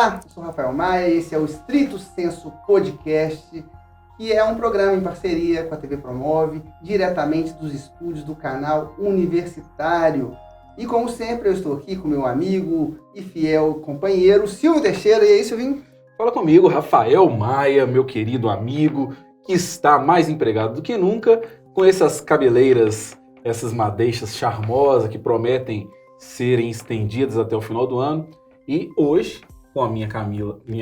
Olá, eu sou Rafael Maia e esse é o Estrito Senso Podcast, que é um programa em parceria com a TV Promove, diretamente dos estúdios do canal Universitário. E como sempre, eu estou aqui com meu amigo e fiel companheiro, Silvio Teixeira. E aí, Silvinho? Fala comigo, Rafael Maia, meu querido amigo, que está mais empregado do que nunca, com essas cabeleiras, essas madeixas charmosas que prometem serem estendidas até o final do ano. E hoje, com a minha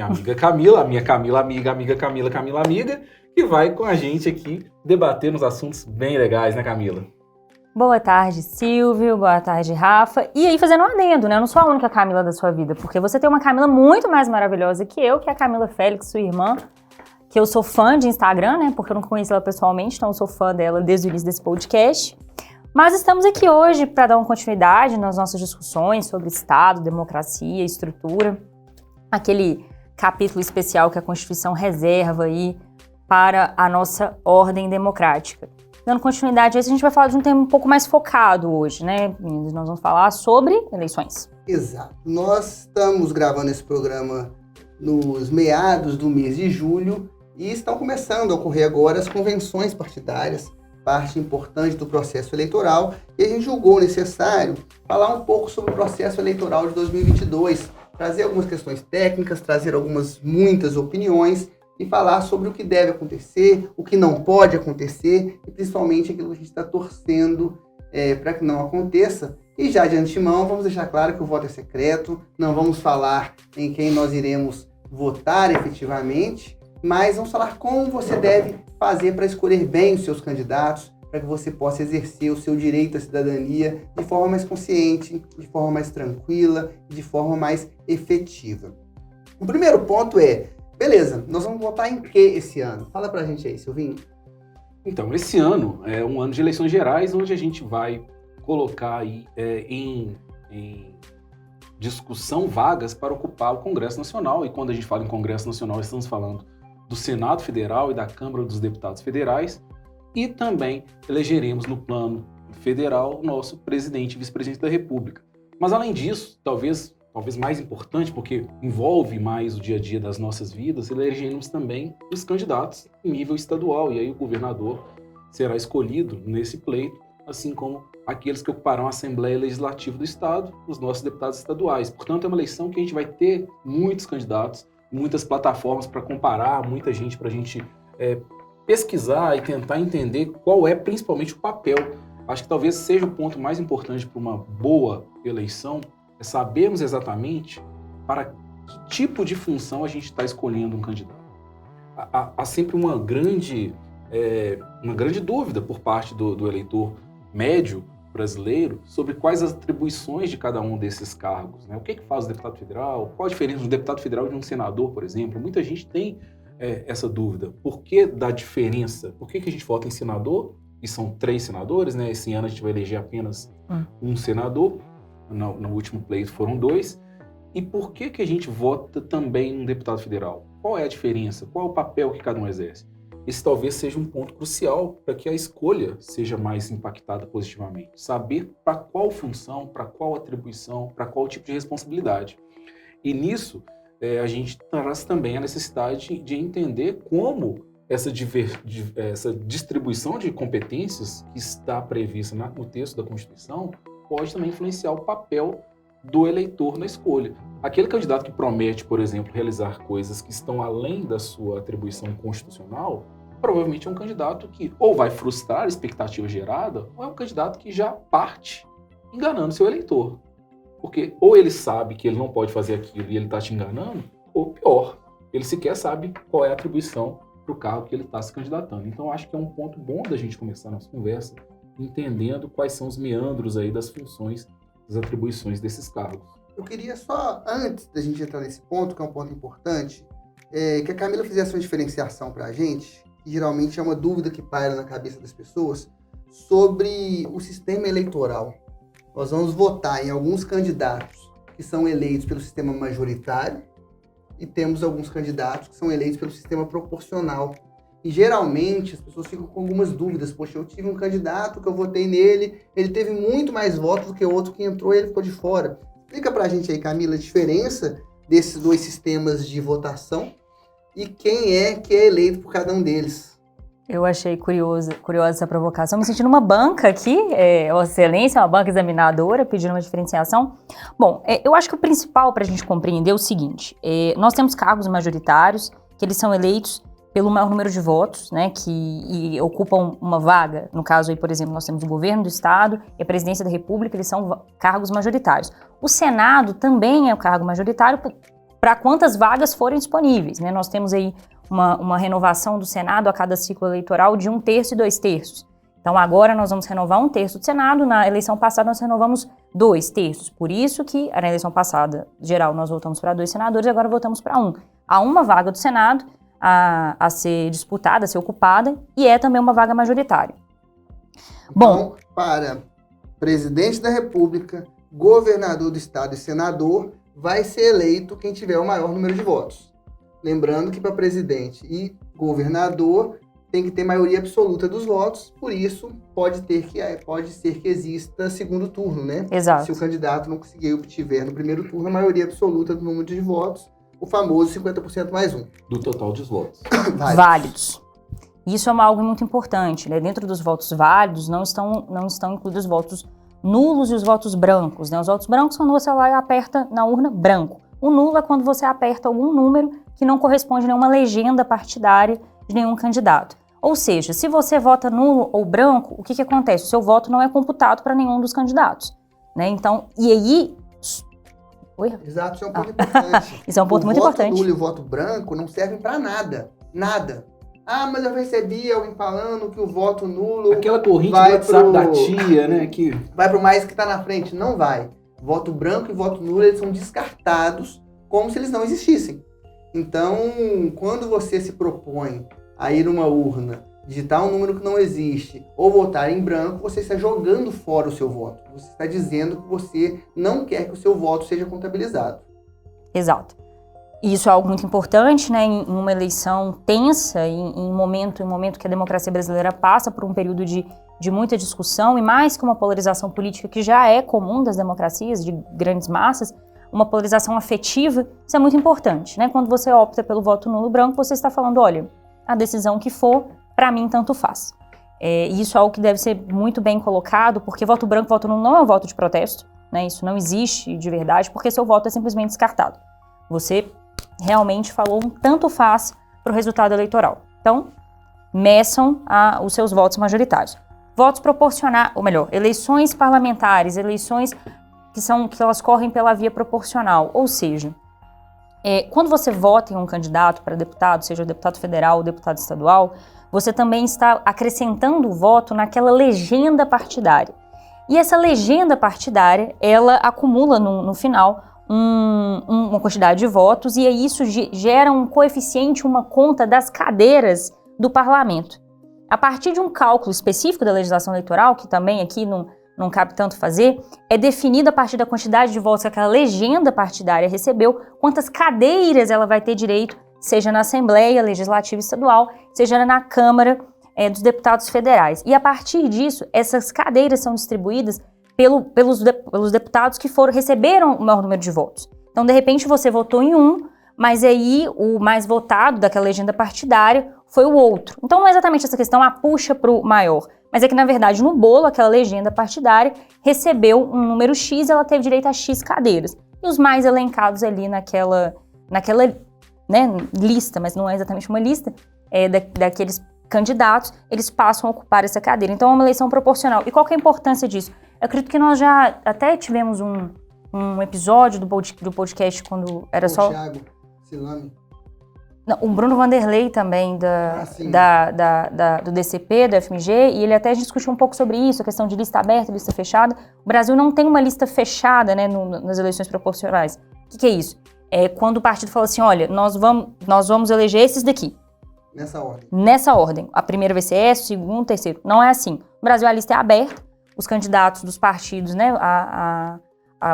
amiga Camila, amiga, que vai com a gente aqui debater uns assuntos bem legais, né, Camila? Boa tarde, Silvio. Boa tarde, Rafa. E aí, fazendo um adendo, né? Eu não sou a única Camila da sua vida, porque você tem uma Camila muito mais maravilhosa que eu, que é a Camila Félix, sua irmã, que eu sou fã de Instagram, né? Porque eu não conheço ela pessoalmente, então eu sou fã dela desde o início desse podcast. Mas estamos aqui hoje para dar uma continuidade nas nossas discussões sobre Estado, democracia, estrutura. Aquele capítulo especial que a Constituição reserva aí para a nossa ordem democrática. Dando continuidade a isso, a gente vai falar de um tema um pouco mais focado hoje, né, meninos? Nós vamos falar sobre eleições. Exato. Nós estamos gravando esse programa nos meados do mês de julho e estão começando a ocorrer agora as convenções partidárias, parte importante do processo eleitoral, e a gente julgou necessário falar um pouco sobre o processo eleitoral de 2022, trazer algumas questões técnicas, trazer muitas opiniões, e falar sobre o que deve acontecer, o que não pode acontecer, e principalmente aquilo que a gente está torcendo para que não aconteça. E já de antemão, vamos deixar claro que o voto é secreto, não vamos falar em quem nós iremos votar efetivamente, mas vamos falar como você deve fazer para escolher bem os seus candidatos, para que você possa exercer o seu direito à cidadania de forma mais consciente, de forma mais tranquila, de forma mais efetiva. O primeiro ponto é: beleza, nós vamos votar em que esse ano? Fala pra gente aí, Silvinho. Então, esse ano é um ano de eleições gerais, onde a gente vai colocar aí em discussão vagas para ocupar o Congresso Nacional. E quando a gente fala em Congresso Nacional, estamos falando do Senado Federal e da Câmara dos Deputados Federais. E também elegeremos no plano federal o nosso presidente e vice-presidente da República. Mas além disso, talvez mais importante, porque envolve mais o dia a dia das nossas vidas, elegeremos também os candidatos em nível estadual, e aí o governador será escolhido nesse pleito, assim como aqueles que ocuparão a Assembleia Legislativa do Estado, os nossos deputados estaduais. Portanto, é uma eleição que a gente vai ter muitos candidatos, muitas plataformas para comparar, muita gente para a gente pesquisar e tentar entender qual é principalmente o papel. Acho que talvez seja o ponto mais importante para uma boa eleição, é sabermos exatamente para que tipo de função a gente está escolhendo um candidato. Há sempre uma grande dúvida por parte do eleitor médio brasileiro sobre quais as atribuições de cada um desses cargos, né? O que faz o deputado federal? Qual a diferença de um deputado federal e de um senador, por exemplo? Muita gente tem essa dúvida. Por que da diferença? Por que a gente vota em senador? E são 3 senadores, né? Esse ano a gente vai eleger apenas um senador. No último pleito foram 2. E por que a gente vota também num deputado federal? Qual é a diferença? Qual é o papel que cada um exerce? Esse talvez seja um ponto crucial para que a escolha seja mais impactada positivamente. Saber para qual função, para qual atribuição, para qual tipo de responsabilidade. E nisso, a gente traz também a necessidade de entender como essa distribuição de competências que está prevista no texto da Constituição pode também influenciar o papel do eleitor na escolha. Aquele candidato que promete, por exemplo, realizar coisas que estão além da sua atribuição constitucional, provavelmente é um candidato que ou vai frustrar a expectativa gerada, ou é um candidato que já parte enganando seu eleitor. Porque ou ele sabe que ele não pode fazer aquilo e ele está te enganando, ou pior, ele sequer sabe qual é a atribuição para o cargo que ele está se candidatando. Então, acho que é um ponto bom da gente começar a nossa conversa entendendo quais são os meandros aí das funções, das atribuições desses cargos. Eu queria só, antes da gente entrar nesse ponto, que é um ponto importante, que a Camila fizesse uma diferenciação para a gente, que geralmente é uma dúvida que paira na cabeça das pessoas, sobre o sistema eleitoral. Nós vamos votar em alguns candidatos que são eleitos pelo sistema majoritário e temos alguns candidatos que são eleitos pelo sistema proporcional. E geralmente as pessoas ficam com algumas dúvidas. Poxa, eu tive um candidato que eu votei nele, ele teve muito mais votos do que o outro que entrou e ele ficou de fora. Explica pra gente aí, Camila, a diferença desses dois sistemas de votação e quem é que é eleito por cada um deles. Eu achei curiosa essa provocação. Me sentindo uma banca aqui, excelência, uma banca examinadora, pedindo uma diferenciação. Bom, eu acho que o principal para a gente compreender é o seguinte. Nós temos cargos majoritários, que eles são eleitos pelo maior número de votos, né, e ocupam uma vaga. No caso aí, por exemplo, nós temos o governo do estado e a presidência da república, eles são cargos majoritários. O Senado também é o cargo majoritário para quantas vagas forem disponíveis, né? Nós temos aí uma renovação do Senado a cada ciclo eleitoral de 1/3 e 2/3. Então agora nós vamos renovar 1/3 do Senado, na eleição passada nós renovamos 2/3. Por isso que na eleição passada, geral, nós votamos para 2 senadores e agora votamos para 1. Há uma vaga do Senado a ser disputada, a ser ocupada, e é também uma vaga majoritária. Então, para presidente da República, governador do estado e senador, vai ser eleito quem tiver o maior número de votos. Lembrando que para presidente e governador tem que ter maioria absoluta dos votos, por isso pode ser que exista segundo turno, né? Exato. Se o candidato não conseguir obtiver no primeiro turno a maioria absoluta do número de votos, o famoso 50% mais 1. Do total dos votos. Válidos. Isso é algo muito importante, né? Dentro dos votos válidos não estão incluídos os votos nulos e os votos brancos, né? Os votos brancos são quando você vai lá e aperta na urna branco. O nulo é quando você aperta algum número que não corresponde a nenhuma legenda partidária de nenhum candidato. Ou seja, se você vota nulo ou branco, o que acontece? O seu voto não é computado para nenhum dos candidatos, né? Então, e aí... Oi? Exato, isso é um ponto importante. Isso é um ponto muito importante. O voto nulo e o voto branco não servem para nada. Nada. Ah, mas eu recebi alguém falando que o voto nulo... Aquela corrente do WhatsApp da tia, né? Que vai pro mais que tá na frente. Não vai. Voto branco e voto nulo, eles são descartados como se eles não existissem. Então, quando você se propõe a ir numa urna, digitar um número que não existe, ou votar em branco, você está jogando fora o seu voto. Você está dizendo que você não quer que o seu voto seja contabilizado. Exato. E isso é algo muito importante, né, em uma eleição tensa, em um momento que a democracia brasileira passa por um período de muita discussão, e mais que uma polarização política que já é comum das democracias, de grandes massas, uma polarização afetiva, isso é muito importante, né? Quando você opta pelo voto nulo branco, você está falando, olha, a decisão que for, para mim, tanto faz. E isso é algo que deve ser muito bem colocado, porque voto branco, voto nulo não é um voto de protesto, né? Isso não existe de verdade, porque seu voto é simplesmente descartado. Você realmente falou um tanto faz para o resultado eleitoral. Então, meçam os seus votos majoritários. Votos proporcionais, ou melhor, eleições parlamentares, eleições que elas correm pela via proporcional, ou seja, quando você vota em um candidato para deputado, seja deputado federal ou deputado estadual, você também está acrescentando o voto naquela legenda partidária. E essa legenda partidária, ela acumula no final uma quantidade de votos, e aí isso gera um coeficiente, uma conta das cadeiras do parlamento. A partir de um cálculo específico da legislação eleitoral, que também aqui não cabe tanto fazer, é definida a partir da quantidade de votos que aquela legenda partidária recebeu, quantas cadeiras ela vai ter direito, seja na Assembleia Legislativa Estadual, seja na Câmara dos Deputados Federais. E a partir disso, essas cadeiras são distribuídas pelos deputados que receberam o maior número de votos. Então, de repente, você votou em um, mas aí o mais votado daquela legenda partidária foi o outro. Então, não é exatamente essa questão, puxa para o maior, mas é que, na verdade, no bolo, aquela legenda partidária recebeu um número X, ela teve direito a X cadeiras. E os mais elencados ali naquela né, lista, mas não é exatamente uma lista, daqueles candidatos, eles passam a ocupar essa cadeira. Então, é uma eleição proporcional. E qual que é a importância disso? Eu acredito que nós já até tivemos um episódio do podcast quando era só... Thiago Silame. Não, o Bruno Vanderlei também, do DCP, da FMG, e ele até discutiu um pouco sobre isso, a questão de lista aberta e lista fechada. O Brasil não tem uma lista fechada, né, nas eleições proporcionais. O que é isso? É quando o partido fala assim, olha, nós vamos eleger esses daqui. Nessa ordem. A primeira vai ser essa, o segundo, o terceiro. Não é assim. No Brasil a lista é aberta, os candidatos dos partidos, né,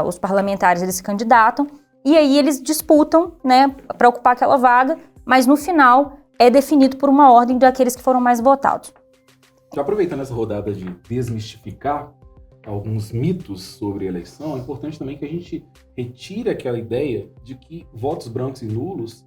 os parlamentares, eles se candidatam, e aí eles disputam, né, para ocupar aquela vaga, mas no final é definido por uma ordem daqueles que foram mais votados. Já aproveitando essa rodada de desmistificar, alguns mitos sobre a eleição, é importante também que a gente retire aquela ideia de que votos brancos e nulos,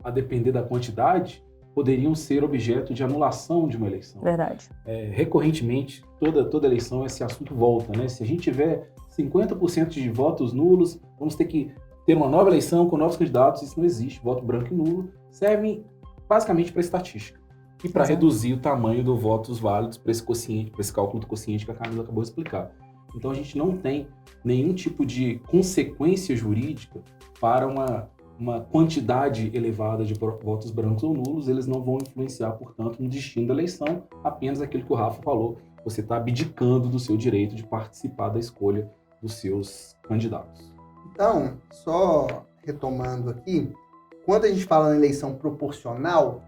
a depender da quantidade, poderiam ser objeto de anulação de uma eleição. Verdade. Recorrentemente, toda eleição esse assunto volta, né? Se a gente tiver 50% de votos nulos, vamos ter que ter uma nova eleição com novos candidatos. Isso não existe. Voto branco e nulo servem basicamente para estatística e para reduzir o tamanho dos votos válidos para esse quociente, para esse cálculo do quociente que a Camila acabou de explicar. Então a gente não tem nenhum tipo de consequência jurídica para uma quantidade elevada de votos brancos ou nulos. Eles não vão influenciar, portanto, no destino da eleição, apenas aquilo que o Rafa falou. Você está abdicando do seu direito de participar da escolha dos seus candidatos. Então, só retomando aqui, quando a gente fala em eleição proporcional,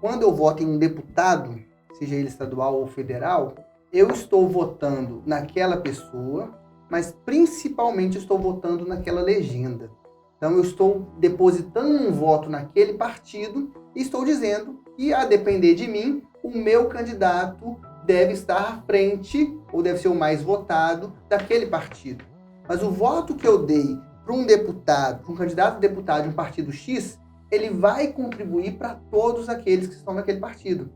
quando eu voto em um deputado, seja ele estadual ou federal, eu estou votando naquela pessoa, mas principalmente estou votando naquela legenda. Então eu estou depositando um voto naquele partido e estou dizendo que, a depender de mim, o meu candidato deve estar à frente, ou deve ser o mais votado, daquele partido. Mas o voto que eu dei para um deputado, para um candidato a deputado de um partido X, ele vai contribuir para todos aqueles que estão naquele partido.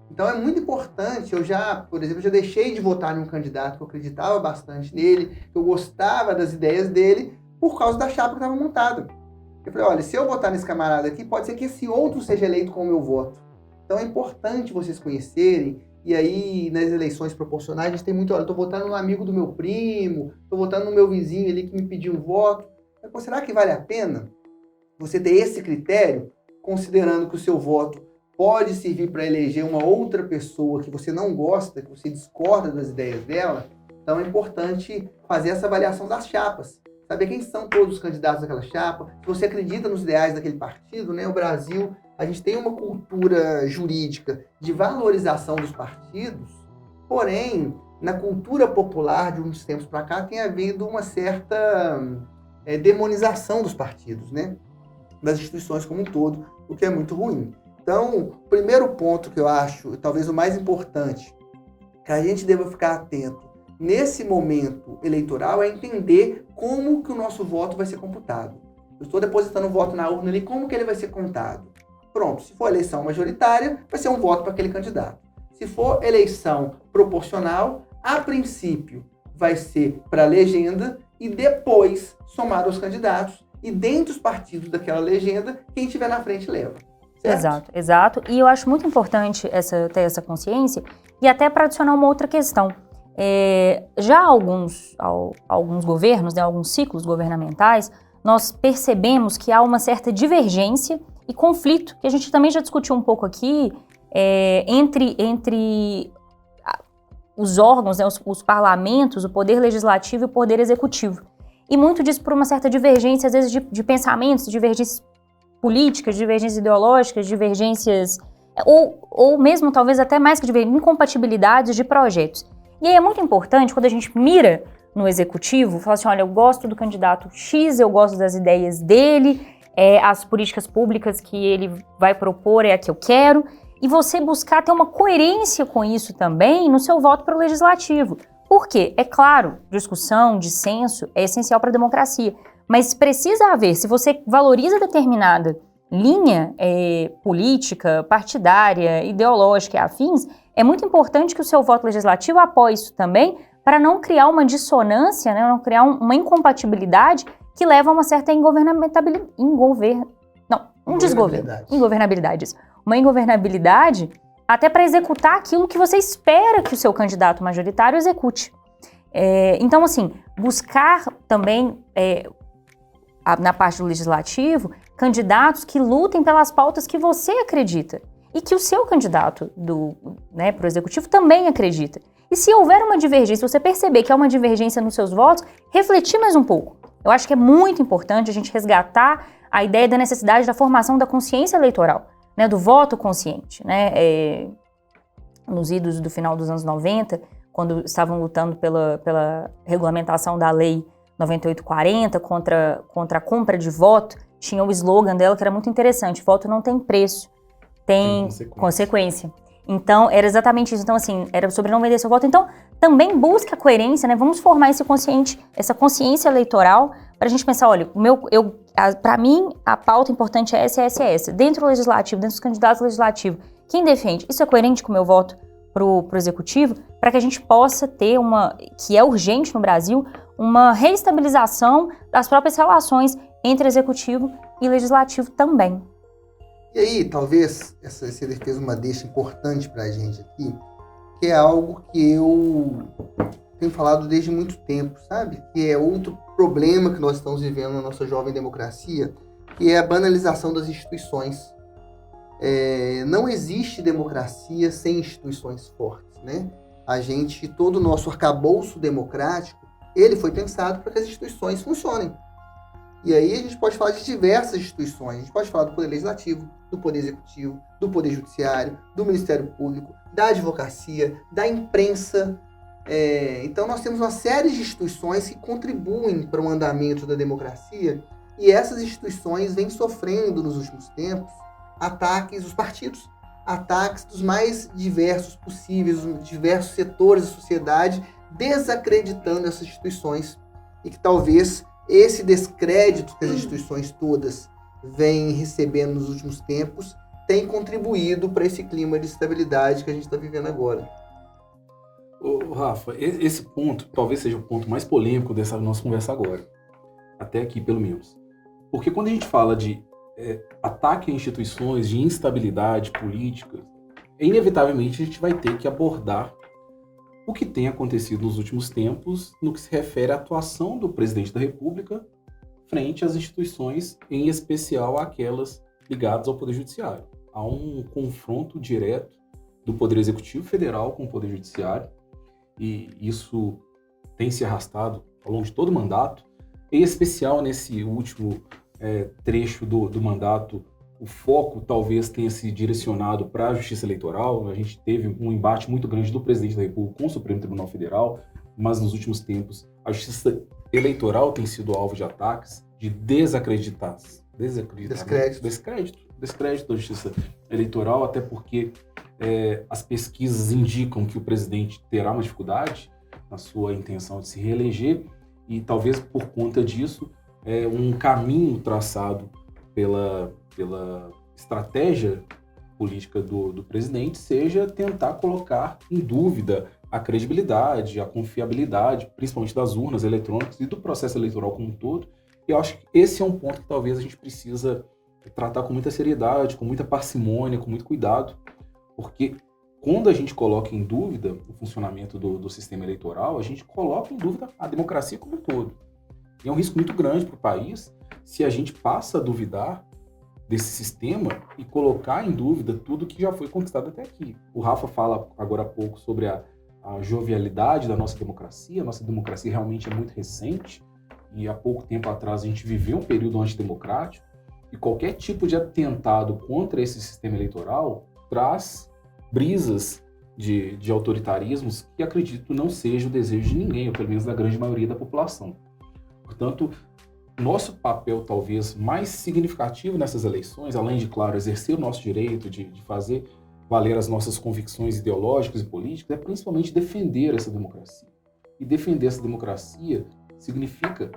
Então é muito importante, por exemplo, já deixei de votar em um candidato que eu acreditava bastante nele, que eu gostava das ideias dele, por causa da chapa que estava montada. Eu falei, olha, se eu votar nesse camarada aqui, pode ser que esse outro seja eleito com o meu voto. Então é importante vocês conhecerem, e aí nas eleições proporcionais a gente tem muito, olha, estou votando no amigo do meu primo, estou votando no meu vizinho ali que me pediu um voto. Mas, será que vale a pena você ter esse critério, considerando que o seu voto pode servir para eleger uma outra pessoa que você não gosta, que você discorda das ideias dela? Então é importante fazer essa avaliação das chapas. Saber quem são todos os candidatos daquela chapa, se você acredita nos ideais daquele partido, né? O Brasil, a gente tem uma cultura jurídica de valorização dos partidos, porém, na cultura popular de uns tempos para cá, tem havido uma certa demonização dos partidos, né? Das instituições como um todo, o que é muito ruim. Então, o primeiro ponto que eu acho, talvez o mais importante, que a gente deva ficar atento nesse momento eleitoral é entender como que o nosso voto vai ser computado. Eu estou depositando o voto na urna ali, como que ele vai ser contado? Pronto, se for eleição majoritária, vai ser um voto para aquele candidato. Se for eleição proporcional, a princípio vai ser para a legenda e depois somar aos candidatos, e dentre os partidos daquela legenda, quem estiver na frente leva. Certo? Exato. E eu acho muito importante ter essa consciência, e até para adicionar uma outra questão. Já alguns governos, né, alguns ciclos governamentais, nós percebemos que há uma certa divergência e conflito, que a gente também já discutiu um pouco aqui, entre os órgãos, né, os parlamentos, o poder legislativo e o poder executivo. E muito disso por uma certa divergência, às vezes, de pensamentos, divergências políticas, divergências ideológicas, divergências, ou mesmo talvez até mais que divergências, incompatibilidades de projetos. E aí é muito importante, quando a gente mira no executivo, falar assim, olha, eu gosto do candidato X, eu gosto das ideias dele, as políticas públicas que ele vai propor é a que eu quero, e você buscar ter uma coerência com isso também no seu voto para o legislativo. Por quê? É claro, discussão, dissenso é essencial para a democracia, mas precisa haver, se você valoriza determinada linha política, partidária, ideológica e afins, é muito importante que o seu voto legislativo apoie isso também, para não criar uma dissonância, né, não criar uma incompatibilidade que leva a uma certa ingovernabilidade, até para executar aquilo que você espera que o seu candidato majoritário execute. Então, assim, buscar também, na parte do legislativo, candidatos que lutem pelas pautas que você acredita e que o seu candidato para o executivo também acredita. E se houver uma divergência, você perceber que há uma divergência nos seus votos, refletir mais um pouco. Eu acho que é muito importante a gente resgatar a ideia da necessidade da formação da consciência eleitoral, né, do voto consciente. Né? Nos idos do final dos anos 90, quando estavam lutando pela regulamentação da lei 9840 contra a compra de voto, tinha o slogan dela que era muito interessante: voto não tem preço, tem consequência. Então, era exatamente isso. Então, assim, era sobre não vender seu voto. Então, também busca a coerência, né? Vamos formar essa consciência eleitoral para a gente pensar, olha, para mim, a pauta importante é essa, essa e essa. Dentro do legislativo, dentro dos candidatos legislativos, quem defende? Isso é coerente com o meu voto pro executivo? Para que a gente possa ter que é urgente no Brasil, uma reestabilização das próprias relações entre executivo e legislativo também. E aí, talvez, você fez uma deixa importante para a gente aqui, que é algo que eu tenho falado desde muito tempo, sabe? Que é outro problema que nós estamos vivendo na nossa jovem democracia, que é a banalização das instituições. Não existe democracia sem instituições fortes, né? Todo o nosso arcabouço democrático, ele foi pensado para que as instituições funcionem. E aí a gente pode falar de diversas instituições. A gente pode falar do Poder Legislativo, do Poder Executivo, do Poder Judiciário, do Ministério Público, da advocacia, da imprensa. Então nós temos uma série de instituições que contribuem para o andamento da democracia, e essas instituições vêm sofrendo nos últimos tempos ataques dos partidos, ataques dos mais diversos possíveis, dos diversos setores da sociedade, desacreditando essas instituições, e que talvez esse descrédito que as instituições todas vêm recebendo nos últimos tempos tem contribuído para esse clima de estabilidade que a gente está vivendo agora. Rafa, esse ponto talvez seja o ponto mais polêmico dessa nossa conversa agora. Até aqui, pelo menos. Porque quando a gente fala de ataque a instituições, de instabilidade política, inevitavelmente a gente vai ter que abordar o que tem acontecido nos últimos tempos no que se refere à atuação do presidente da República frente às instituições, em especial aquelas ligadas ao Poder Judiciário. Há um confronto direto do Poder Executivo Federal com o Poder Judiciário, e isso tem se arrastado ao longo de todo o mandato, em especial nesse último trecho do mandato. O foco talvez tenha se direcionado para a Justiça Eleitoral. A gente teve um embate muito grande do presidente da República com o Supremo Tribunal Federal, mas nos últimos tempos a Justiça Eleitoral tem sido alvo de ataques, de descrédito da Justiça Eleitoral, até porque as pesquisas indicam que o presidente terá uma dificuldade na sua intenção de se reeleger, e talvez por conta disso um caminho traçado pela estratégia política do presidente seja tentar colocar em dúvida a credibilidade, a confiabilidade, principalmente das urnas eletrônicas e do processo eleitoral como um todo. E eu acho que esse é um ponto que talvez a gente precisa tratar com muita seriedade, com muita parcimônia, com muito cuidado, porque quando a gente coloca em dúvida o funcionamento do sistema eleitoral, a gente coloca em dúvida a democracia como um todo. E é um risco muito grande para o país se a gente passa a duvidar desse sistema e colocar em dúvida tudo que já foi conquistado até aqui. O Rafa fala agora há pouco sobre a jovialidade da nossa democracia. A nossa democracia realmente é muito recente, e há pouco tempo atrás a gente viveu um período antidemocrático, e qualquer tipo de atentado contra esse sistema eleitoral traz brisas de autoritarismos que acredito não seja o desejo de ninguém, ou pelo menos da grande maioria da população. Portanto, nosso papel talvez mais significativo nessas eleições, além de, claro, exercer o nosso direito de fazer valer as nossas convicções ideológicas e políticas, é principalmente defender essa democracia. E defender essa democracia significa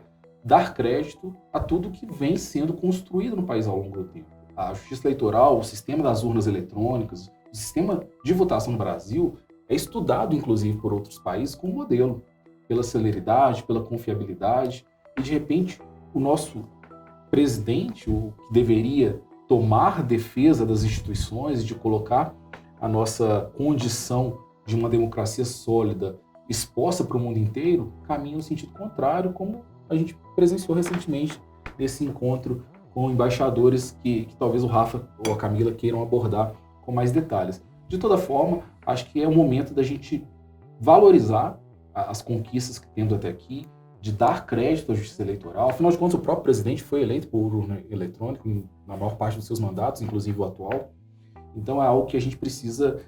dar crédito a tudo que vem sendo construído no país ao longo do tempo. A justiça eleitoral, o sistema das urnas eletrônicas, o sistema de votação no Brasil é estudado, inclusive, por outros países como modelo, pela celeridade, pela confiabilidade. E, de repente, o nosso presidente, o que deveria tomar defesa das instituições e de colocar a nossa condição de uma democracia sólida exposta para o mundo inteiro, caminha no sentido contrário, como a gente presenciou recentemente nesse encontro com embaixadores que talvez o Rafa ou a Camila queiram abordar com mais detalhes. De toda forma, acho que é o momento da gente valorizar as conquistas que temos até aqui, de dar crédito à justiça eleitoral. Afinal de contas, o próprio presidente foi eleito por urna eletrônica na maior parte dos seus mandatos, inclusive o atual. Então é algo que a gente precisa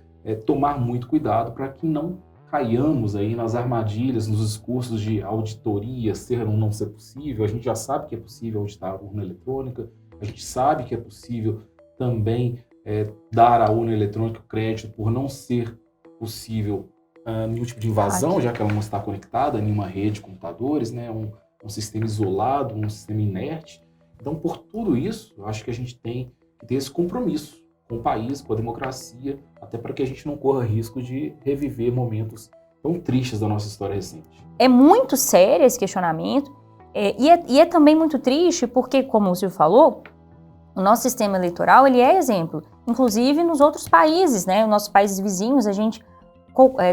tomar muito cuidado para que não caiamos aí nas armadilhas, nos discursos de auditoria ser ou não ser possível. A gente já sabe que é possível auditar a urna eletrônica, a gente sabe que é possível também dar à urna eletrônica o crédito por não ser possível nenhum tipo de invasão, já que ela não está conectada a nenhuma rede de computadores, né? Um sistema isolado, um sistema inerte. Então, por tudo isso, eu acho que a gente tem que ter esse compromisso com o país, com a democracia, até para que a gente não corra risco de reviver momentos tão tristes da nossa história recente. É muito sério esse questionamento, e é também muito triste porque, como o Silvio falou, o nosso sistema eleitoral ele é exemplo, inclusive nos outros países, né? Os nossos países vizinhos, a gente,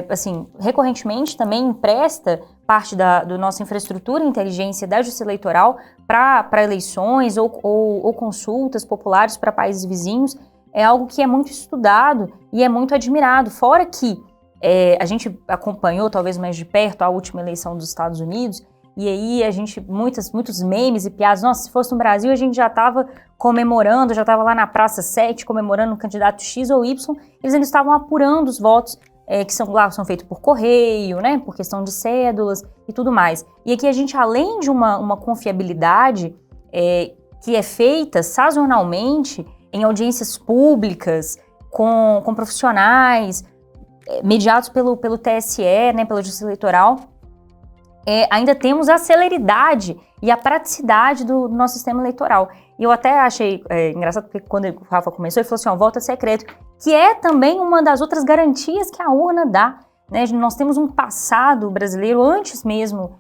assim, recorrentemente também empresta parte da nossa infraestrutura e inteligência da justiça eleitoral para eleições ou consultas populares para países vizinhos. É algo que é muito estudado e é muito admirado, fora que a gente acompanhou talvez mais de perto a última eleição dos Estados Unidos, e aí a gente, muitos memes e piadas, nossa, se fosse no Brasil a gente já estava comemorando, já estava lá na Praça 7 comemorando o candidato X ou Y, eles ainda estavam apurando os votos que são feitos por correio, né, por questão de cédulas e tudo mais. E aqui a gente, além de uma confiabilidade que é feita sazonalmente em audiências públicas, com profissionais, mediados pelo TSE, né, pela Justiça Eleitoral, ainda temos a celeridade e a praticidade do nosso sistema eleitoral. E eu até achei engraçado, porque quando o Rafa começou, ele falou assim, voto é secreto, que é também uma das outras garantias que a urna dá, né? Nós temos um passado brasileiro, antes mesmo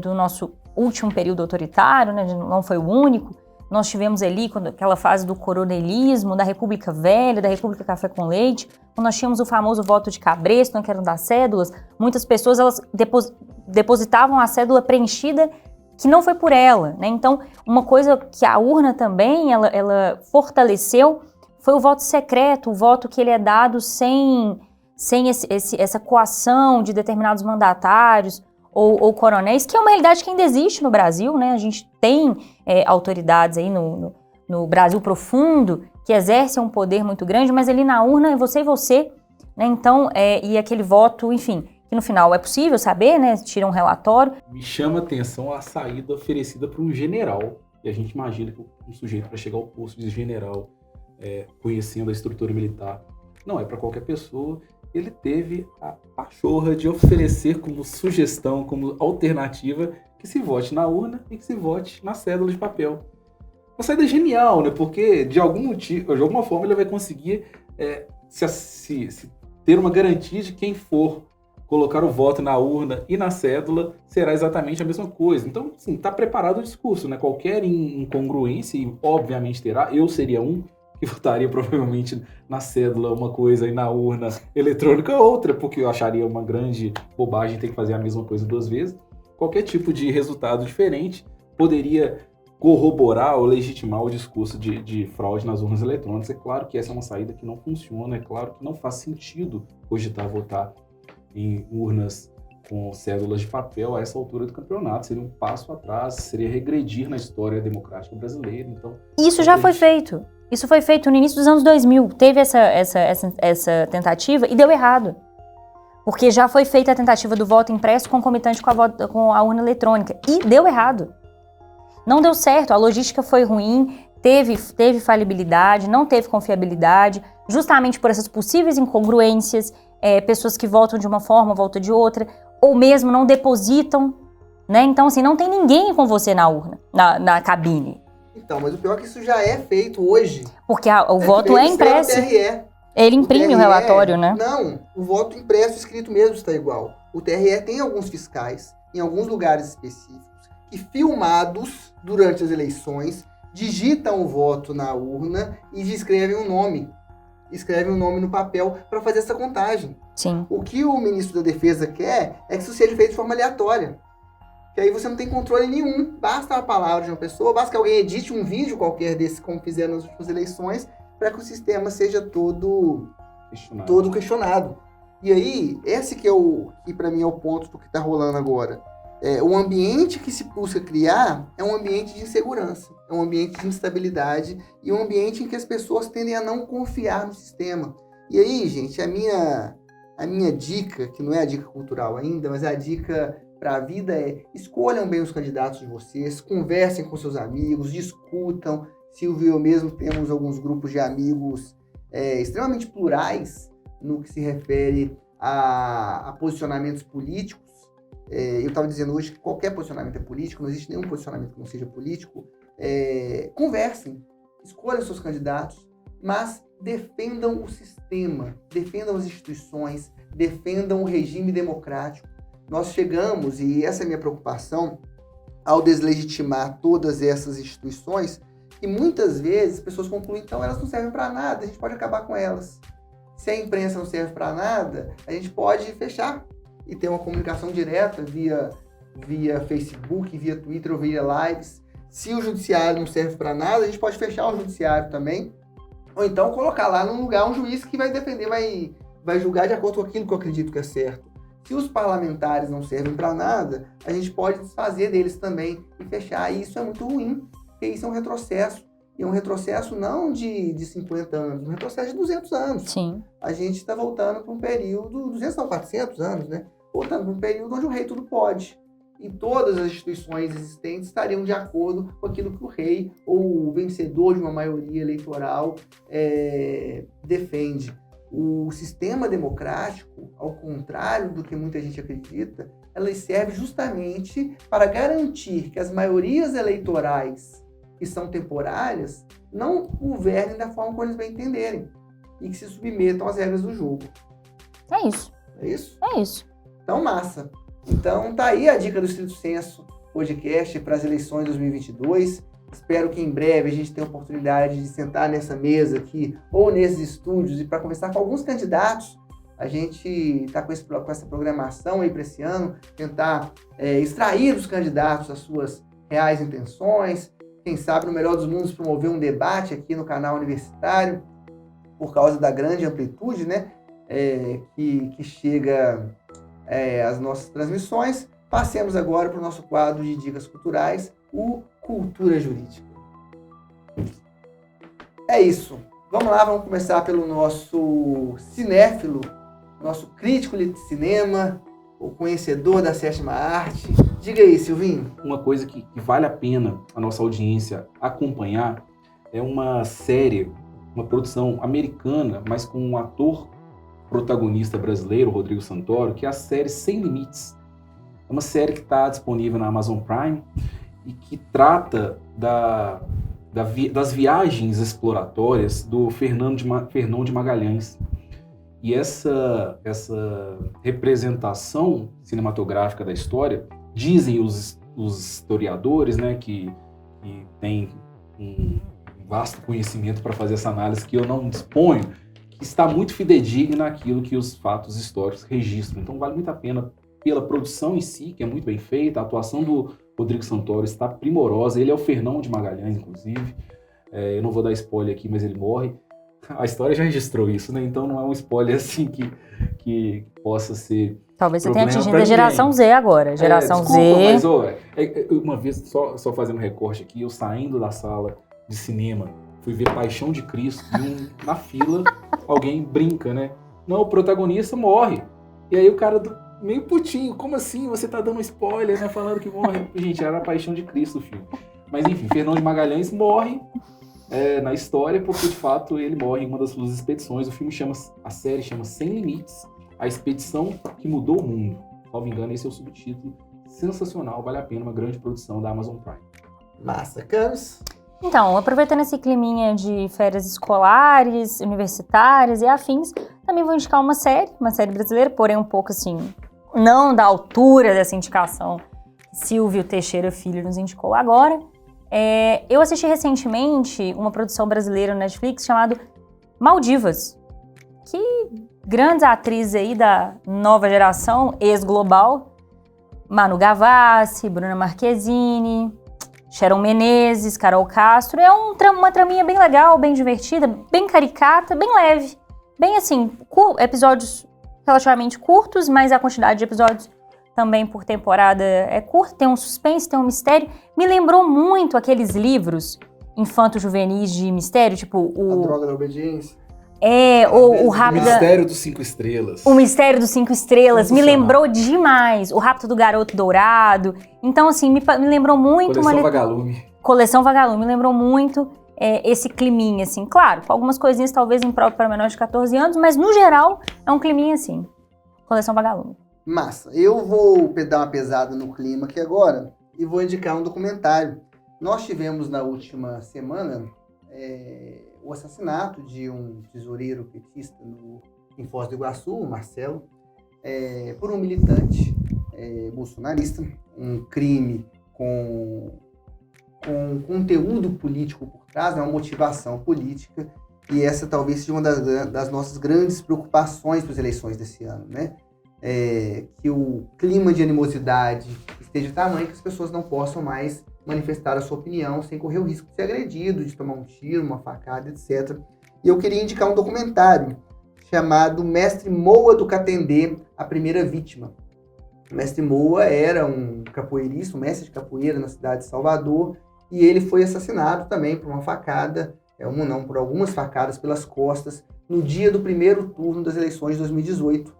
do nosso último período autoritário, né? Não foi o único. Nós tivemos ali aquela fase do coronelismo, da República Velha, da República Café com Leite, quando nós tínhamos o famoso voto de cabresto, que eram das cédulas. Muitas pessoas elas depositavam a cédula preenchida que não foi por ela, né? Então, uma coisa que a urna também ela fortaleceu foi o voto secreto, o voto que ele é dado sem essa coação de determinados mandatários ou coronéis, que é uma realidade que ainda existe no Brasil, né? A gente tem autoridades aí no Brasil profundo que exercem um poder muito grande, mas ali na urna é você e você, né? Então, e aquele voto, enfim, que no final é possível saber, né? Tira um relatório. Me chama a atenção a saída oferecida para um general, e a gente imagina que um sujeito para chegar ao posto de general, conhecendo a estrutura militar, não é para qualquer pessoa. Ele teve a pachorra de oferecer como sugestão, como alternativa, que se vote na urna e que se vote na cédula de papel. Uma saída genial, né? Porque de algum motivo, de alguma forma, ele vai conseguir se ter uma garantia de quem for colocar o voto na urna e na cédula será exatamente a mesma coisa. Então, sim, está preparado o discurso, né? Qualquer incongruência, e obviamente terá, eu seria um, que votaria provavelmente na cédula uma coisa e na urna eletrônica outra, porque eu acharia uma grande bobagem ter que fazer a mesma coisa duas vezes. Qualquer tipo de resultado diferente poderia corroborar ou legitimar o discurso de fraude nas urnas eletrônicas. É claro que essa é uma saída que não funciona, é claro que não faz sentido cogitar votar em urnas com cédulas de papel a essa altura do campeonato. Seria um passo atrás, seria regredir na história democrática brasileira. Então, isso já foi feito. Isso foi feito no início dos anos 2000. Teve essa tentativa e deu errado. Porque já foi feita a tentativa do voto impresso concomitante com a urna eletrônica. E deu errado. Não deu certo. A logística foi ruim, teve falibilidade, não teve confiabilidade, justamente por essas possíveis incongruências, pessoas que votam de uma forma, votam de outra, ou mesmo não depositam, né? Então, assim, não tem ninguém com você na urna, na cabine. Então, mas o pior é que isso já é feito hoje. Porque o voto é impresso. Ele imprime o relatório, né? Não, o voto impresso escrito mesmo está igual. O TRE tem alguns fiscais, em alguns lugares específicos, que filmados durante as eleições, digitam o voto na urna e escrevem um nome. Escrevem um nome no papel para fazer essa contagem. Sim. O que o ministro da Defesa quer é que isso seja feito de forma aleatória. Que aí você não tem controle nenhum. Basta a palavra de uma pessoa, basta que alguém edite um vídeo qualquer desse, como fizeram nas últimas eleições, para que o sistema seja todo questionado. E aí, esse que para mim é o ponto do que está rolando agora. O ambiente que se busca criar é um ambiente de insegurança, é um ambiente de instabilidade e um ambiente em que as pessoas tendem a não confiar no sistema. E aí, gente, a minha dica, que não é a dica cultural ainda, mas é a dica para a vida escolham bem os candidatos de vocês, conversem com seus amigos, discutam. Silvio e eu mesmo temos alguns grupos de amigos extremamente plurais no que se refere a posicionamentos políticos. Eu estava dizendo hoje que qualquer posicionamento é político, não existe nenhum posicionamento que não seja político. Conversem, escolham seus candidatos, mas defendam o sistema, defendam as instituições, defendam o regime democrático. Nós chegamos, e essa é a minha preocupação, ao deslegitimar todas essas instituições, que muitas vezes as pessoas concluem, então elas não servem para nada, a gente pode acabar com elas. Se a imprensa não serve para nada, a gente pode fechar e ter uma comunicação direta via Facebook, via Twitter ou via lives. Se o judiciário não serve para nada, a gente pode fechar o judiciário também, ou então colocar lá num lugar um juiz que vai defender, vai julgar de acordo com aquilo que eu acredito que é certo. Se os parlamentares não servem para nada, a gente pode desfazer deles também e fechar. E isso é muito ruim, porque isso é um retrocesso. E é um retrocesso não de 50 anos, um retrocesso de 200 anos. Sim. A gente está voltando para um período, 200 não, 400 anos, né? Voltando para um período onde o rei tudo pode. E todas as instituições existentes estariam de acordo com aquilo que o rei ou o vencedor de uma maioria eleitoral defende. O sistema democrático, ao contrário do que muita gente acredita, ela serve justamente para garantir que as maiorias eleitorais que são temporárias não governem da forma como eles bem entenderem e que se submetam às regras do jogo. É isso. É isso? É isso. Então, massa. Então, tá aí a dica do Estrito Senso Podcast para as eleições de 2022. Espero que em breve a gente tenha a oportunidade de sentar nessa mesa aqui ou nesses estúdios e para conversar com alguns candidatos. A gente está com essa programação aí para esse ano, tentar extrair dos candidatos as suas reais intenções. Quem sabe, no melhor dos mundos, promover um debate aqui no canal universitário, por causa da grande amplitude, né, que chega às nossas transmissões. Passemos agora para o nosso quadro de dicas culturais, o Cultura Jurídica. É isso. Vamos lá, vamos começar pelo nosso cinéfilo, nosso crítico de cinema, o conhecedor da sétima arte. Diga aí, Silvinho. Uma coisa que vale a pena a nossa audiência acompanhar é uma série, uma produção americana, mas com um ator protagonista brasileiro, Rodrigo Santoro, que é a série Sem Limites. É uma série que está disponível na Amazon Prime e que trata das viagens exploratórias do Fernão de Magalhães. E essa representação cinematográfica da história, dizem os historiadores, né, que têm um vasto conhecimento para fazer essa análise que eu não disponho, que está muito fidedigna naquilo que os fatos históricos registram. Então vale muito a pena pela produção em si, que é muito bem feita, a atuação do Rodrigo Santoro está primorosa, ele é o Fernão de Magalhães, inclusive. Eu não vou dar spoiler aqui, mas ele morre. A história já registrou isso, né? Então não é um spoiler assim que possa ser. Talvez você tenha atingido a geração Z agora. Geração desculpa, Z. Mas, uma vez, só fazendo um recorte aqui, eu saindo da sala de cinema, fui ver Paixão de Cristo e na fila alguém brinca, né? Não, o protagonista morre. E aí o cara meio putinho, como assim? Você tá dando spoiler, né? Falando que morre. Gente, era a Paixão de Cristo o filme. Mas enfim, Fernão de Magalhães morre na história, porque de fato ele morre em uma das suas expedições. A série chama Sem Limites, a expedição que mudou o mundo. Salvo engano, esse é o subtítulo. Sensacional, vale a pena, uma grande produção da Amazon Prime. Massa, Camis. Então, aproveitando esse climinha de férias escolares, universitárias e afins, também vou indicar uma série brasileira, porém um pouco assim, não da altura dessa indicação que Silvio Teixeira Filho nos indicou agora. Eu assisti recentemente uma produção brasileira no Netflix chamada Maldivas, que grandes atrizes aí da nova geração, ex-global, Manu Gavassi, Bruna Marquezine, Sharon Menezes, Carol Castro. É uma traminha bem legal, bem divertida, bem caricata, bem leve. Bem assim, episódios relativamente curtos, mas a quantidade de episódios também por temporada é curta. Tem um suspense, tem um mistério. Me lembrou muito aqueles livros infanto-juvenis de mistério, tipo A Droga da Obediência. O Rápido... O Mistério dos 5 Estrelas. O Mistério dos 5 Estrelas. Me lembrou demais. O Rapto do Garoto Dourado. Então, assim, me lembrou muito... Coleção Vagalume. Coleção Vagalume. Me lembrou muito. esse climinha, assim. Claro, com algumas coisinhas talvez impróprio para menores de 14 anos, mas no geral é um climinha assim. Coleção Vagalume. Massa. Eu vou dar uma pesada no clima aqui agora e vou indicar um documentário. Nós tivemos na última semana o assassinato de um tesoureiro petista em Foz do Iguaçu, o Marcelo, por um militante bolsonarista, um crime com conteúdo político por trás, uma motivação política, e essa talvez seja uma das nossas grandes preocupações para as eleições desse ano, né? Que o clima de animosidade esteja tamanho que as pessoas não possam mais manifestar a sua opinião sem correr o risco de ser agredido, de tomar um tiro, uma facada, etc. E eu queria indicar um documentário chamado Mestre Moa do Catendê, A Primeira Vítima. O Mestre Moa era um capoeirista, um mestre de capoeira na cidade de Salvador, e ele foi assassinado também por uma facada, por algumas facadas pelas costas, no dia do primeiro turno das eleições de 2018.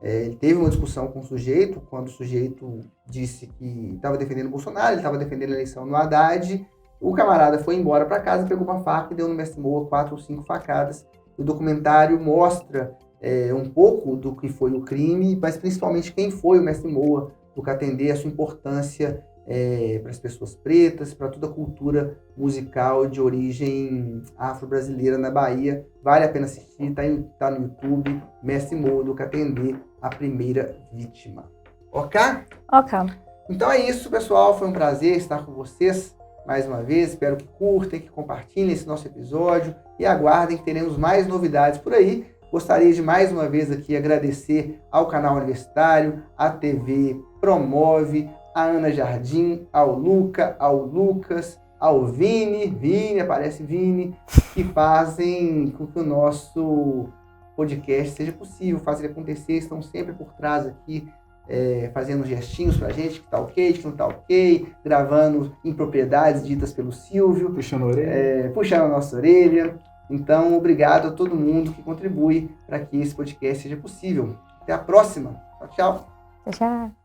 Ele teve uma discussão com o sujeito, quando o sujeito disse que estava defendendo o Bolsonaro, ele estava defendendo a eleição no Haddad. O camarada foi embora para casa, pegou uma faca e deu no Mestre Moa 4 ou 5 facadas. O documentário mostra um pouco do que foi o crime, mas principalmente quem foi o Mestre Moa do Catendê, a sua importância para as pessoas pretas, para toda a cultura musical de origem afro-brasileira na Bahia. Vale a pena assistir, tá no YouTube, Mestre Moa do Catendê, A Primeira Vítima. Ok? Ok. Então é isso, pessoal. Foi um prazer estar com vocês mais uma vez. Espero que curtem, que compartilhem esse nosso episódio e aguardem que teremos mais novidades por aí. Gostaria de mais uma vez aqui agradecer ao canal Universitário, à TV Promove, a Ana Jardim, ao Luca, ao Lucas, ao Vini, aparece Vini, que fazem com que o nosso podcast seja possível, fazer acontecer, estão sempre por trás aqui, fazendo gestinhos pra gente, que tá ok, que não tá ok, gravando impropriedades ditas pelo Silvio. Puxando a orelha. Puxando a nossa orelha. Então, obrigado a todo mundo que contribui para que esse podcast seja possível. Até a próxima. Tchau, tchau. Tchau.